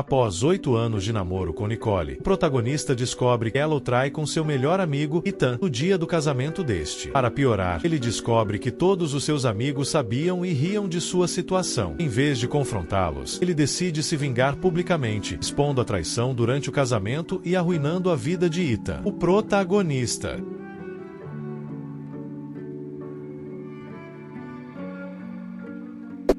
Após 8 anos de namoro com Nicole, o protagonista descobre que ela o trai com seu melhor amigo, Ethan, no dia do casamento deste. Para piorar, ele descobre que todos os seus amigos sabiam e riam de sua situação. Em vez de confrontá-los, ele decide se vingar publicamente, expondo a traição durante o casamento e arruinando a vida de Ethan, o protagonista.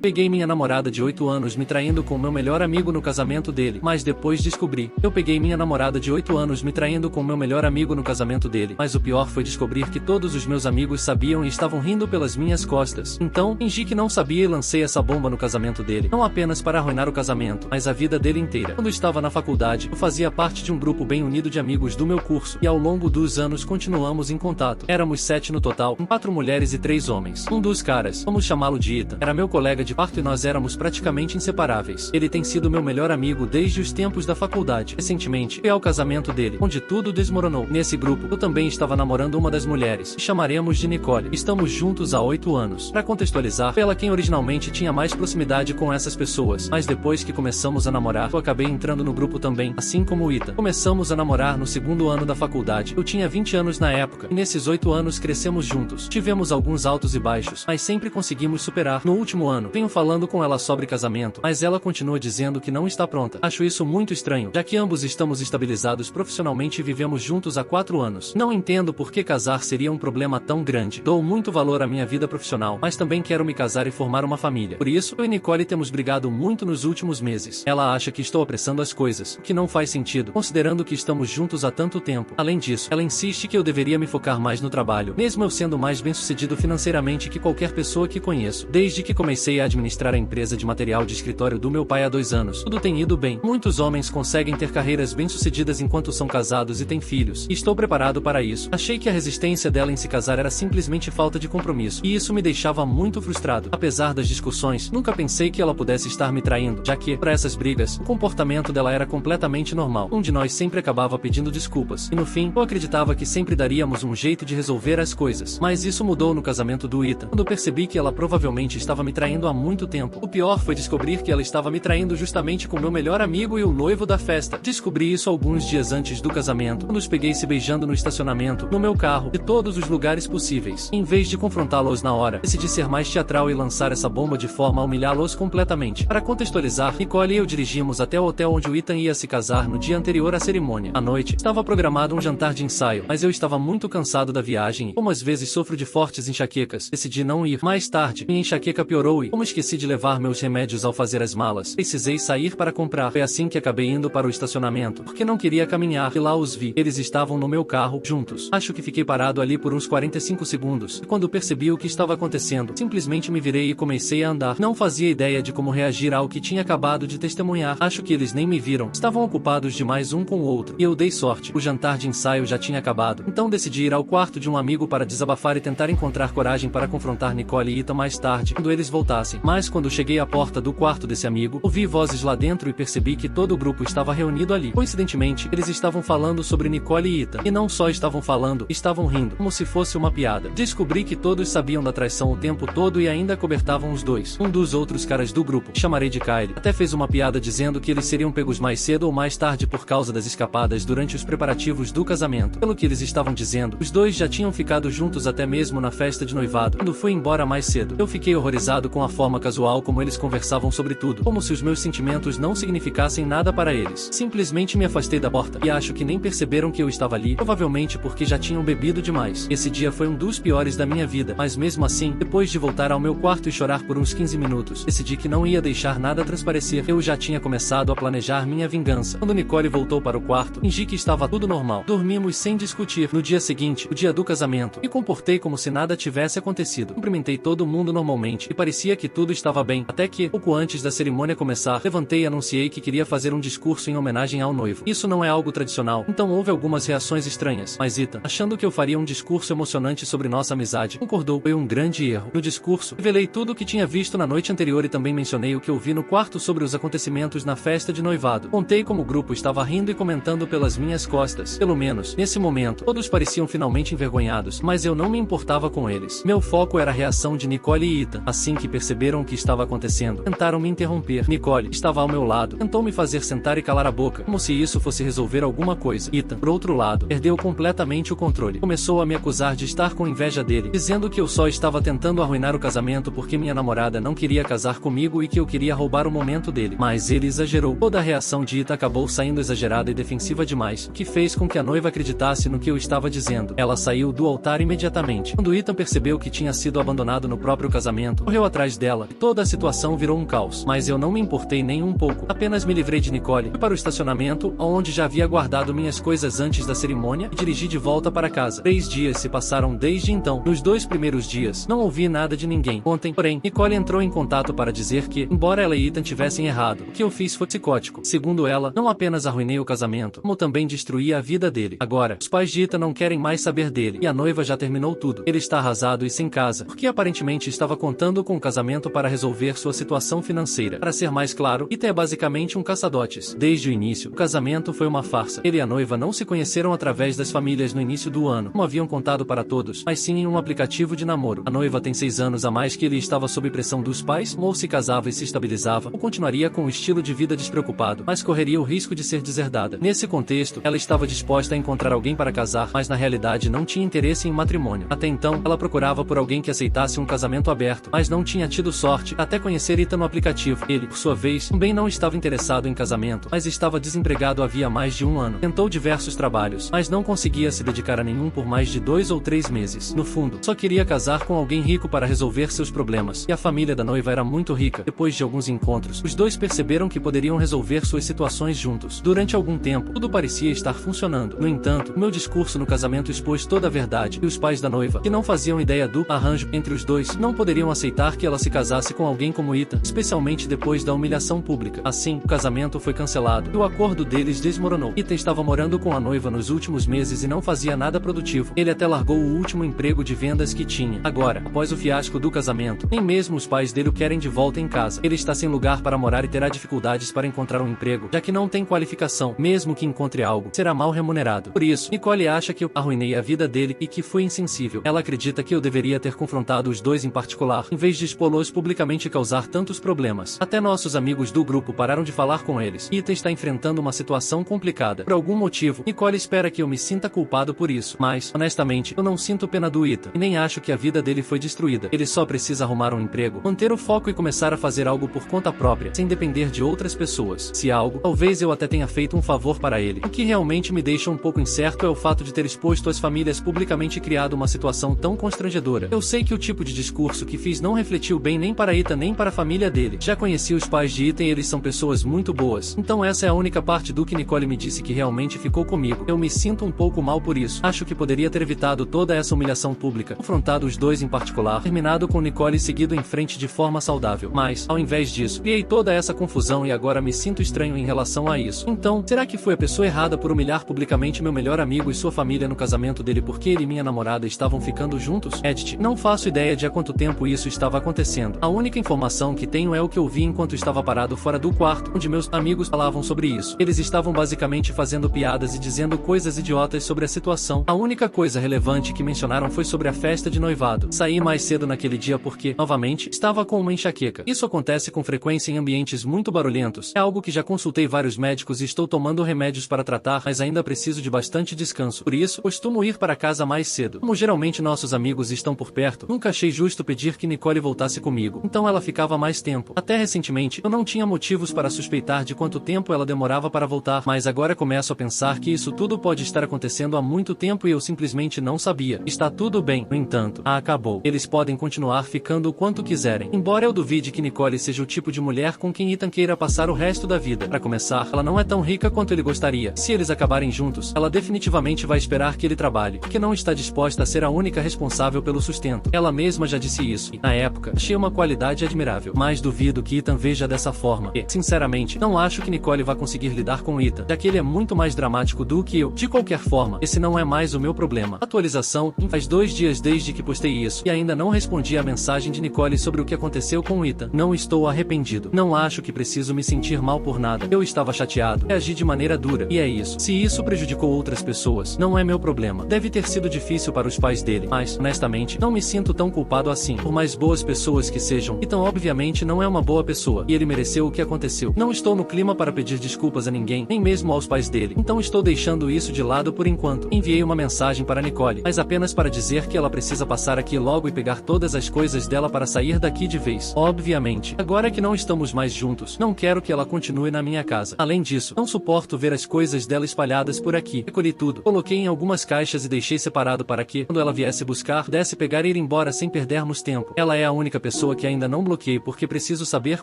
Peguei minha namorada de 8 anos me traindo com meu melhor amigo no casamento dele, mas depois descobri. Eu peguei minha namorada de 8 anos me traindo com meu melhor amigo no casamento dele, mas o pior foi descobrir que todos os meus amigos sabiam e estavam rindo pelas minhas costas. Então, fingi que não sabia e lancei essa bomba no casamento dele, não apenas para arruinar o casamento, mas a vida dele inteira. Quando estava na faculdade, eu fazia parte de um grupo bem unido de amigos do meu curso, e ao longo dos anos continuamos em contato. Éramos 7 no total, 4 mulheres e 3 homens. Um dos caras, vamos chamá-lo de Ethan, era meu colega de quarto e nós éramos praticamente inseparáveis. Ele tem sido meu melhor amigo desde os tempos da faculdade. Recentemente, foi ao casamento dele, onde tudo desmoronou. Nesse grupo, eu também estava namorando uma das mulheres, que chamaremos de Nicole. Estamos juntos há 8 anos. Para contextualizar, foi ela quem originalmente tinha mais proximidade com essas pessoas, mas depois que começamos a namorar, eu acabei entrando no grupo também, assim como o Ethan. Começamos a namorar no 2º ano da faculdade. Eu tinha 20 anos na época, e nesses 8 anos crescemos juntos. Tivemos alguns altos e baixos, mas sempre conseguimos superar. No último ano, venho falando com ela sobre casamento, mas ela continua dizendo que não está pronta. Acho isso muito estranho, já que ambos estamos estabilizados profissionalmente e vivemos juntos há 4 anos. Não entendo por que casar seria um problema tão grande. Dou muito valor à minha vida profissional, mas também quero me casar e formar uma família. Por isso, eu e Nicole temos brigado muito nos últimos meses. Ela acha que estou apressando as coisas, o que não faz sentido, considerando que estamos juntos há tanto tempo. Além disso, ela insiste que eu deveria me focar mais no trabalho, mesmo eu sendo mais bem-sucedido financeiramente que qualquer pessoa que conheço. Desde que comecei a administrar a empresa de material de escritório do meu pai há 2 anos, tudo tem ido bem. Muitos homens conseguem ter carreiras bem-sucedidas enquanto são casados e têm filhos, e estou preparado para isso. Achei que a resistência dela em se casar era simplesmente falta de compromisso, e isso me deixava muito frustrado. Apesar das discussões, nunca pensei que ela pudesse estar me traindo, já que, para essas brigas, o comportamento dela era completamente normal. Um de nós sempre acabava pedindo desculpas, e no fim, eu acreditava que sempre daríamos um jeito de resolver as coisas. Mas isso mudou no casamento do Ethan, quando percebi que ela provavelmente estava me traindo há muito tempo. O pior foi descobrir que ela estava me traindo justamente com meu melhor amigo e o noivo da festa. Descobri isso alguns dias antes do casamento, quando os peguei se beijando no estacionamento, no meu carro, de todos os lugares possíveis. Em vez de confrontá-los na hora, decidi ser mais teatral e lançar essa bomba de forma a humilhá-los completamente. Para contextualizar, Nicole e eu dirigimos até o hotel onde o Ethan ia se casar no dia anterior à cerimônia. À noite, estava programado um jantar de ensaio, mas eu estava muito cansado da viagem e, como às vezes sofro de fortes enxaquecas, decidi não ir. Mais tarde, minha enxaqueca piorou e, como esqueci de levar meus remédios ao fazer as malas, precisei sair para comprar. Foi assim que acabei indo para o estacionamento, porque não queria caminhar, e lá os vi. Eles estavam no meu carro, juntos. Acho que fiquei parado ali por uns 45 segundos, e quando percebi o que estava acontecendo, simplesmente me virei e comecei a andar. Não fazia ideia de como reagir ao que tinha acabado de testemunhar. Acho que eles nem me viram. Estavam ocupados demais um com o outro, e eu dei sorte. O jantar de ensaio já tinha acabado, então decidi ir ao quarto de um amigo para desabafar e tentar encontrar coragem para confrontar Nicole e Ethan mais tarde, quando eles voltassem. Mas quando cheguei à porta do quarto desse amigo, ouvi vozes lá dentro e percebi que todo o grupo estava reunido ali. Coincidentemente, eles estavam falando sobre Nicole e Ethan. E não só estavam falando, estavam rindo, como se fosse uma piada. Descobri que todos sabiam da traição o tempo todo e ainda cobertavam os dois. Um dos outros caras do grupo, que chamarei de Kyle, até fez uma piada dizendo que eles seriam pegos mais cedo ou mais tarde por causa das escapadas durante os preparativos do casamento. Pelo que eles estavam dizendo, os dois já tinham ficado juntos até mesmo na festa de noivado, quando fui embora mais cedo. Eu fiquei horrorizado com a forma casual como eles conversavam sobre tudo, como se os meus sentimentos não significassem nada para eles. Simplesmente me afastei da porta, e acho que nem perceberam que eu estava ali, provavelmente porque já tinham bebido demais. Esse dia foi um dos piores da minha vida, mas mesmo assim, depois de voltar ao meu quarto e chorar por uns 15 minutos, decidi que não ia deixar nada transparecer. Eu já tinha começado a planejar minha vingança. Quando Nicole voltou para o quarto, fingi que estava tudo normal. Dormimos sem discutir. No dia seguinte, o dia do casamento, me comportei como se nada tivesse acontecido. Cumprimentei todo mundo normalmente, e parecia que tudo estava bem, até que, pouco antes da cerimônia começar, levantei e anunciei que queria fazer um discurso em homenagem ao noivo. Isso não é algo tradicional, então houve algumas reações estranhas, mas Ethan, achando que eu faria um discurso emocionante sobre nossa amizade, concordou. Foi um grande erro. No discurso, revelei tudo o que tinha visto na noite anterior e também mencionei o que eu vi no quarto sobre os acontecimentos na festa de noivado. Contei como o grupo estava rindo e comentando pelas minhas costas. Pelo menos, nesse momento, todos pareciam finalmente envergonhados, mas eu não me importava com eles. Meu foco era a reação de Nicole e Ethan. Assim que percebi perceberam o que estava acontecendo, tentaram me interromper. Nicole estava ao meu lado, tentou me fazer sentar e calar a boca, como se isso fosse resolver alguma coisa. Ethan, por outro lado, perdeu completamente o controle. Começou a me acusar de estar com inveja dele, dizendo que eu só estava tentando arruinar o casamento porque minha namorada não queria casar comigo e que eu queria roubar o momento dele. Mas ele exagerou. Toda a reação de Ethan acabou saindo exagerada e defensiva demais, o que fez com que a noiva acreditasse no que eu estava dizendo. Ela saiu do altar imediatamente. Quando Ethan percebeu que tinha sido abandonado no próprio casamento, correu atrás dela e toda a situação virou um caos. Mas eu não me importei nem um pouco. Apenas me livrei de Nicole, fui para o estacionamento, onde já havia guardado minhas coisas antes da cerimônia, e dirigi de volta para casa. 3 dias se passaram desde então. Nos 2 primeiros dias, não ouvi nada de ninguém. Ontem, porém, Nicole entrou em contato para dizer que, embora ela e Ethan tivessem errado, o que eu fiz foi psicótico. Segundo ela, não apenas arruinei o casamento, como também destruí a vida dele. Agora, os pais de Ethan não querem mais saber dele, e a noiva já terminou tudo. Ele está arrasado e sem casa, porque aparentemente estava contando com o casamento para resolver sua situação financeira. Para ser mais claro, Ethan é basicamente um caçadotes. Desde o início, o casamento foi uma farsa. Ele e a noiva não se conheceram através das famílias no início do ano, como haviam contado para todos, mas sim em um aplicativo de namoro. A noiva tem 6 anos a mais que ele, estava sob pressão dos pais, ou se casava e se estabilizava, ou continuaria com um estilo de vida despreocupado, mas correria o risco de ser deserdada. Nesse contexto, ela estava disposta a encontrar alguém para casar, mas na realidade não tinha interesse em matrimônio. Até então, ela procurava por alguém que aceitasse um casamento aberto, mas não tinha tido sorte até conhecer Ethan no aplicativo. Ele, por sua vez, também não estava interessado em casamento, mas estava desempregado havia mais de 1 ano. Tentou diversos trabalhos, mas não conseguia se dedicar a nenhum por mais de 2 ou 3 meses. No fundo, só queria casar com alguém rico para resolver seus problemas, e a família da noiva era muito rica. Depois de alguns encontros, os dois perceberam que poderiam resolver suas situações juntos. Durante algum tempo, tudo parecia estar funcionando. No entanto, meu discurso no casamento expôs toda a verdade, e os pais da noiva, que não faziam ideia do arranjo entre os dois, não poderiam aceitar que ela se casasse com alguém como Ethan, especialmente depois da humilhação pública. Assim, o casamento foi cancelado, e o acordo deles desmoronou. Ethan estava morando com a noiva nos últimos meses e não fazia nada produtivo. Ele até largou o último emprego de vendas que tinha. Agora, após o fiasco do casamento, nem mesmo os pais dele o querem de volta em casa. Ele está sem lugar para morar e terá dificuldades para encontrar um emprego, já que não tem qualificação. Mesmo que encontre algo, será mal remunerado. Por isso, Nicole acha que eu arruinei a vida dele e que fui insensível. Ela acredita que eu deveria ter confrontado os dois em particular, em vez de expô-los publicamente e causar tantos problemas. Até nossos amigos do grupo pararam de falar com eles. Ethan está enfrentando uma situação complicada. Por algum motivo, Nicole espera que eu me sinta culpado por isso. Mas, honestamente, eu não sinto pena do Ethan, e nem acho que a vida dele foi destruída. Ele só precisa arrumar um emprego, manter o foco e começar a fazer algo por conta própria, sem depender de outras pessoas. Se algo, talvez eu até tenha feito um favor para ele. O que realmente me deixa um pouco incerto é o fato de ter exposto as famílias publicamente e criado uma situação tão constrangedora. Eu sei que o tipo de discurso que fiz não refletiu bem nem para Ethan nem para a família dele. Já conheci os pais de Ethan e eles são pessoas muito boas. Então essa é a única parte do que Nicole me disse que realmente ficou comigo. Eu me sinto um pouco mal por isso. Acho que poderia ter evitado toda essa humilhação pública, confrontado os dois em particular, terminado com Nicole e seguido em frente de forma saudável. Mas, ao invés disso, criei toda essa confusão e agora me sinto estranho em relação a isso. Então, será que fui a pessoa errada por humilhar publicamente meu melhor amigo e sua família no casamento dele porque ele e minha namorada estavam ficando juntos? Edit, não faço ideia de há quanto tempo isso estava acontecendo. A única informação que tenho é o que eu vi enquanto estava parado fora do quarto, onde meus amigos falavam sobre isso. Eles estavam basicamente fazendo piadas e dizendo coisas idiotas sobre a situação. A única coisa relevante que mencionaram foi sobre a festa de noivado. Saí mais cedo naquele dia porque, novamente, estava com uma enxaqueca. Isso acontece com frequência em ambientes muito barulhentos. É algo que já consultei vários médicos e estou tomando remédios para tratar, mas ainda preciso de bastante descanso. Por isso, costumo ir para casa mais cedo. Como geralmente nossos amigos estão por perto, nunca achei justo pedir que Nicole voltasse comigo. Então ela ficava mais tempo. Até recentemente, eu não tinha motivos para suspeitar de quanto tempo ela demorava para voltar, mas agora começo a pensar que isso tudo pode estar acontecendo há muito tempo e eu simplesmente não sabia. Está tudo bem. No entanto, acabou. Eles podem continuar ficando o quanto quiserem. Embora eu duvide que Nicole seja o tipo de mulher com quem Ethan queira passar o resto da vida. Para começar, ela não é tão rica quanto ele gostaria. Se eles acabarem juntos, ela definitivamente vai esperar que ele trabalhe, porque não está disposta a ser a única responsável pelo sustento. Ela mesma já disse isso, e, na época, achei uma qualidade admirável. Mas duvido que Ethan veja dessa forma. E, sinceramente, não acho que Nicole vá conseguir lidar com Ethan, já que ele é muito mais dramático do que eu. De qualquer forma, esse não é mais o meu problema. Atualização, faz 2 dias desde que postei isso, e ainda não respondi a mensagem de Nicole sobre o que aconteceu com Ethan. Não estou arrependido. Não acho que preciso me sentir mal por nada. Eu estava chateado, reagi de maneira dura, e é isso. Se isso prejudicou outras pessoas, não é meu problema. Deve ter sido difícil para os pais dele, mas, honestamente, não me sinto tão culpado assim. Por mais boas pessoas pessoas que sejam. Então obviamente não é uma boa pessoa, e ele mereceu o que aconteceu. Não estou no clima para pedir desculpas a ninguém, nem mesmo aos pais dele. Então estou deixando isso de lado por enquanto. Enviei uma mensagem para Nicole, mas apenas para dizer que ela precisa passar aqui logo e pegar todas as coisas dela para sair daqui de vez. Obviamente, agora que não estamos mais juntos, não quero que ela continue na minha casa. Além disso, não suporto ver as coisas dela espalhadas por aqui. Recolhi tudo, coloquei em algumas caixas e deixei separado para que, quando ela viesse buscar, pudesse pegar e ir embora sem perdermos tempo. Ela é a única pessoa que ainda não bloqueei porque preciso saber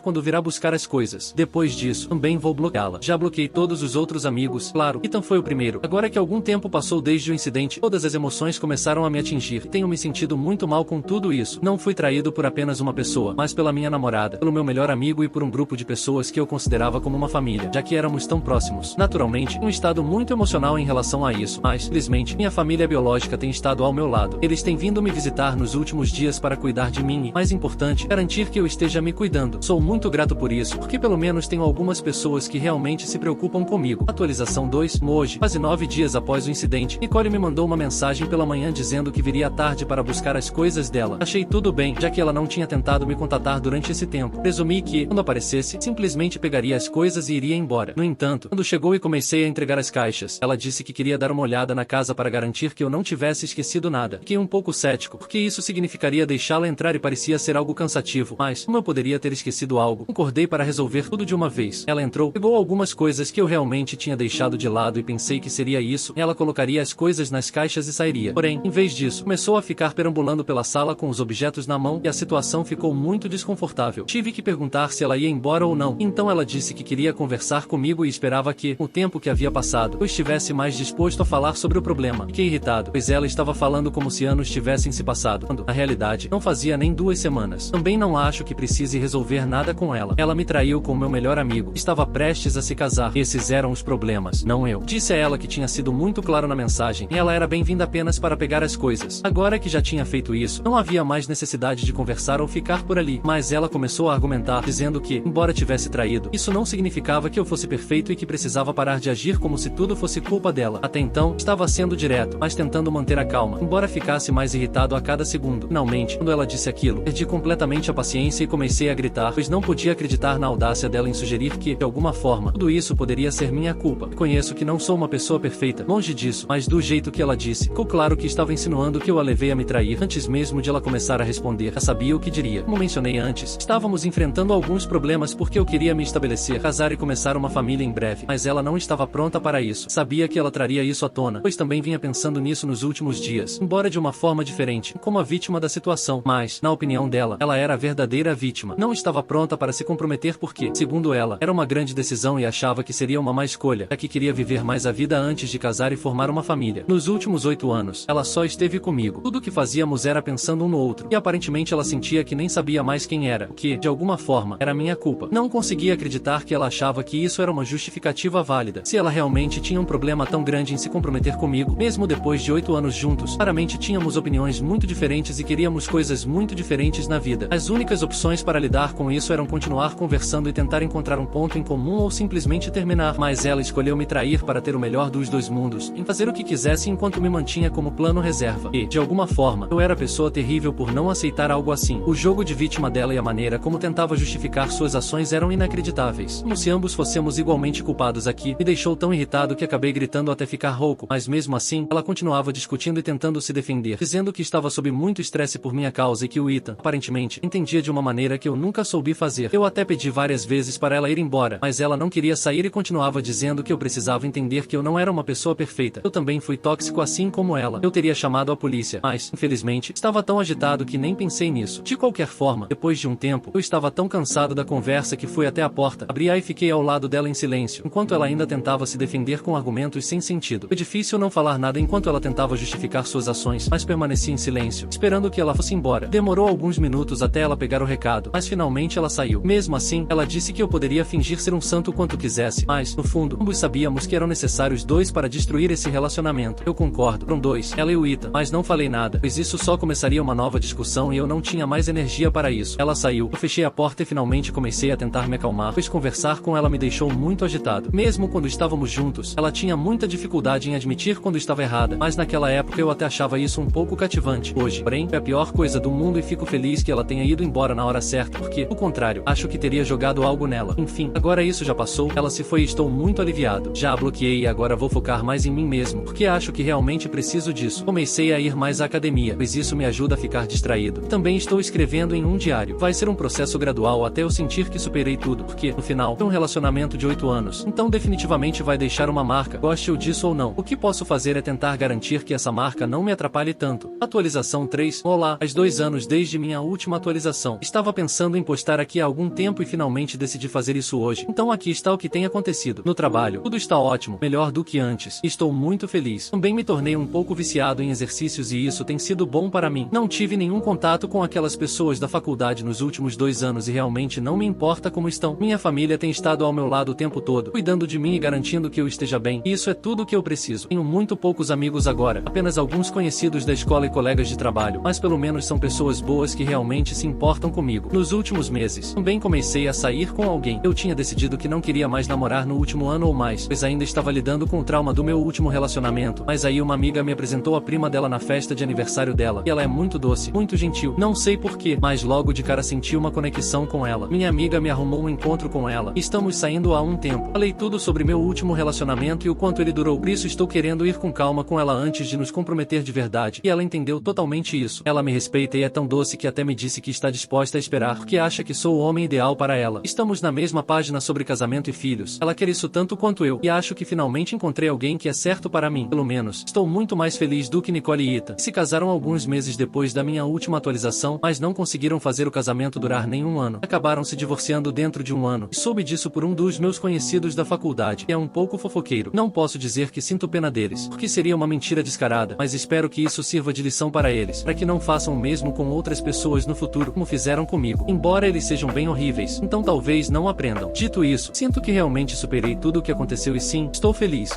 quando virá buscar as coisas. Depois disso, também vou bloqueá-la. Já bloqueei todos os outros amigos, claro, Ethan foi o primeiro. Agora que algum tempo passou desde o incidente, todas as emoções começaram a me atingir. Tenho me sentido muito mal com tudo isso. Não fui traído por apenas uma pessoa, mas pela minha namorada, pelo meu melhor amigo e por um grupo de pessoas que eu considerava como uma família, já que éramos tão próximos. Naturalmente, um estado muito emocional em relação a isso, mas, felizmente, minha família biológica tem estado ao meu lado. Eles têm vindo me visitar nos últimos dias para cuidar de mim e, mais importante, garantir que eu esteja me cuidando. Sou muito grato por isso, porque pelo menos tenho algumas pessoas que realmente se preocupam comigo. Atualização 2, hoje, quase 9 dias após o incidente, Nicole me mandou uma mensagem pela manhã dizendo que viria à tarde para buscar as coisas dela. Achei tudo bem, já que ela não tinha tentado me contatar durante esse tempo. Presumi que, quando aparecesse, simplesmente pegaria as coisas e iria embora. No entanto, quando chegou e comecei a entregar as caixas, ela disse que queria dar uma olhada na casa para garantir que eu não tivesse esquecido nada. Fiquei um pouco cético, porque isso significaria deixá-la entrar e parecia ser algo cansativo, mas, como eu poderia ter esquecido algo, concordei para resolver tudo de uma vez. Ela entrou, pegou algumas coisas que eu realmente tinha deixado de lado e pensei que seria isso. Ela colocaria as coisas nas caixas e sairia. Porém, em vez disso, começou a ficar perambulando pela sala com os objetos na mão e a situação ficou muito desconfortável. Tive que perguntar se ela ia embora ou não. Então ela disse que queria conversar comigo e esperava que, com o tempo que havia passado, eu estivesse mais disposto a falar sobre o problema. Fiquei irritado, pois ela estava falando como se anos tivessem se passado, quando, na realidade, não fazia nem 2 semanas. Também não acho que precise resolver nada com ela. Ela me traiu com meu melhor amigo. Estava prestes a se casar. Esses eram os problemas, não eu. Disse a ela que tinha sido muito claro na mensagem, e ela era bem-vinda apenas para pegar as coisas. Agora que já tinha feito isso, não havia mais necessidade de conversar ou ficar por ali. Mas ela começou a argumentar, dizendo que, embora tivesse traído, isso não significava que eu fosse perfeito e que precisava parar de agir como se tudo fosse culpa dela. Até então, estava sendo direto, mas tentando manter a calma, embora ficasse mais irritado a cada segundo. Finalmente, quando ela disse aquilo, perdi completamente a paciência e comecei a gritar, pois não podia acreditar na audácia dela em sugerir que, de alguma forma, tudo isso poderia ser minha culpa. Conheço que não sou uma pessoa perfeita, longe disso, mas do jeito que ela disse, ficou claro que estava insinuando que eu a levei a me trair antes mesmo de ela começar a responder. Já sabia o que diria. Como mencionei antes, estávamos enfrentando alguns problemas porque eu queria me estabelecer, casar e começar uma família em breve, mas ela não estava pronta para isso. Sabia que ela traria isso à tona, pois também vinha pensando nisso nos últimos dias, embora de uma forma diferente, como a vítima da situação, mas, na opinião dela, ela era a verdadeira vítima. Não estava pronta para se comprometer porque, segundo ela, era uma grande decisão e achava que seria uma má escolha, já que queria viver mais a vida antes de casar e formar uma família. Nos últimos 8 anos, ela só esteve comigo. Tudo o que fazíamos era pensando um no outro, e aparentemente ela sentia que nem sabia mais quem era, o que, de alguma forma, era minha culpa. Não conseguia acreditar que ela achava que isso era uma justificativa válida. Se ela realmente tinha um problema tão grande em se comprometer comigo, mesmo depois de 8 anos juntos, claramente tínhamos opiniões muito diferentes e queríamos coisas muito diferentes na vida. As únicas opções para lidar com isso eram continuar conversando e tentar encontrar um ponto em comum ou simplesmente terminar, mas ela escolheu me trair para ter o melhor dos dois mundos, em fazer o que quisesse enquanto me mantinha como plano reserva. E, de alguma forma, eu era a pessoa terrível por não aceitar algo assim. O jogo de vítima dela e a maneira como tentava justificar suas ações eram inacreditáveis. Como se ambos fossemos igualmente culpados aqui, me deixou tão irritado que acabei gritando até ficar rouco, mas mesmo assim, ela continuava discutindo e tentando se defender, dizendo que estava sob muito estresse por minha causa e que o Ethan, aparentemente, entendia de uma maneira que eu nunca soube fazer. Eu até pedi várias vezes para ela ir embora, mas ela não queria sair e continuava dizendo que eu precisava entender que eu não era uma pessoa perfeita. Eu também fui tóxico assim como ela. Eu teria chamado a polícia, mas, infelizmente, estava tão agitado que nem pensei nisso. De qualquer forma, depois de um tempo, eu estava tão cansado da conversa que fui até a porta, abri-a e fiquei ao lado dela em silêncio, enquanto ela ainda tentava se defender com argumentos sem sentido. Foi difícil não falar nada enquanto ela tentava justificar suas ações, mas permaneci em silêncio, esperando que ela fosse embora. Demorou alguns minutos até ela pegar o recado, mas finalmente ela saiu. Mesmo assim, ela disse que eu poderia fingir ser um santo quanto quisesse, mas, no fundo, ambos sabíamos que eram necessários 2 para destruir esse relacionamento. Eu concordo, foram 2, ela e o Ethan, mas não falei nada, pois isso só começaria uma nova discussão e eu não tinha mais energia para isso. Ela saiu, eu fechei a porta e finalmente comecei a tentar me acalmar, pois conversar com ela me deixou muito agitado. Mesmo quando estávamos juntos, ela tinha muita dificuldade em admitir quando estava errada, mas naquela época eu até achava isso um pouco cativante. Hoje, porém, é a pior coisa do mundo e fico feliz que ela ela tenha ido embora na hora certa, porque, ao contrário, acho que teria jogado algo nela. Enfim, agora isso já passou, ela se foi e estou muito aliviado. Já a bloqueei e agora vou focar mais em mim mesmo, porque acho que realmente preciso disso. Comecei a ir mais à academia, pois isso me ajuda a ficar distraído. Também estou escrevendo em um diário. Vai ser um processo gradual até eu sentir que superei tudo, porque, no final, é um relacionamento de 8 anos. Então definitivamente vai deixar uma marca, goste eu disso ou não. O que posso fazer é tentar garantir que essa marca não me atrapalhe tanto. Atualização 3. Olá, faz 2 anos desde minha última atualização. Estava pensando em postar aqui há algum tempo e finalmente decidi fazer isso hoje. Então aqui está o que tem acontecido. No trabalho, tudo está ótimo, melhor do que antes. Estou muito feliz. Também me tornei um pouco viciado em exercícios e isso tem sido bom para mim. Não tive nenhum contato com aquelas pessoas da faculdade nos últimos 2 anos e realmente não me importa como estão. Minha família tem estado ao meu lado o tempo todo, cuidando de mim e garantindo que eu esteja bem. E isso é tudo o que eu preciso. Tenho muito poucos amigos agora, apenas alguns conhecidos da escola e colegas de trabalho, mas pelo menos são pessoas boas que realmente se importam comigo. Nos últimos meses, também comecei a sair com alguém. Eu tinha decidido que não queria mais namorar no último ano ou mais, pois ainda estava lidando com o trauma do meu último relacionamento, mas aí uma amiga me apresentou a prima dela na festa de aniversário dela, e ela é muito doce, muito gentil, não sei porquê, mas logo de cara senti uma conexão com ela. Minha amiga me arrumou um encontro com ela, estamos saindo há um tempo. Falei tudo sobre meu último relacionamento e o quanto ele durou, por isso estou querendo ir com calma com ela antes de nos comprometer de verdade, e ela entendeu totalmente isso. Ela me respeita e é tão doce que até me disse que está disposta a esperar, porque acha que sou o homem ideal para ela. Estamos na mesma página sobre casamento e filhos. Ela quer isso tanto quanto eu, e acho que finalmente encontrei alguém que é certo para mim. Pelo menos, estou muito mais feliz do que Nicole e Ita. Se casaram alguns meses depois da minha última atualização, mas não conseguiram fazer o casamento durar nem um ano. Acabaram se divorciando dentro de um ano. E soube disso por um dos meus conhecidos da faculdade, que é um pouco fofoqueiro. Não posso dizer que sinto pena deles, porque seria uma mentira descarada, mas espero que isso sirva de lição para eles, para que não façam o mesmo com outras pessoas no futuro, como fizeram comigo. Embora eles sejam bem horríveis, então talvez não aprendam. Dito isso, sinto que realmente superei tudo o que aconteceu e sim, estou feliz.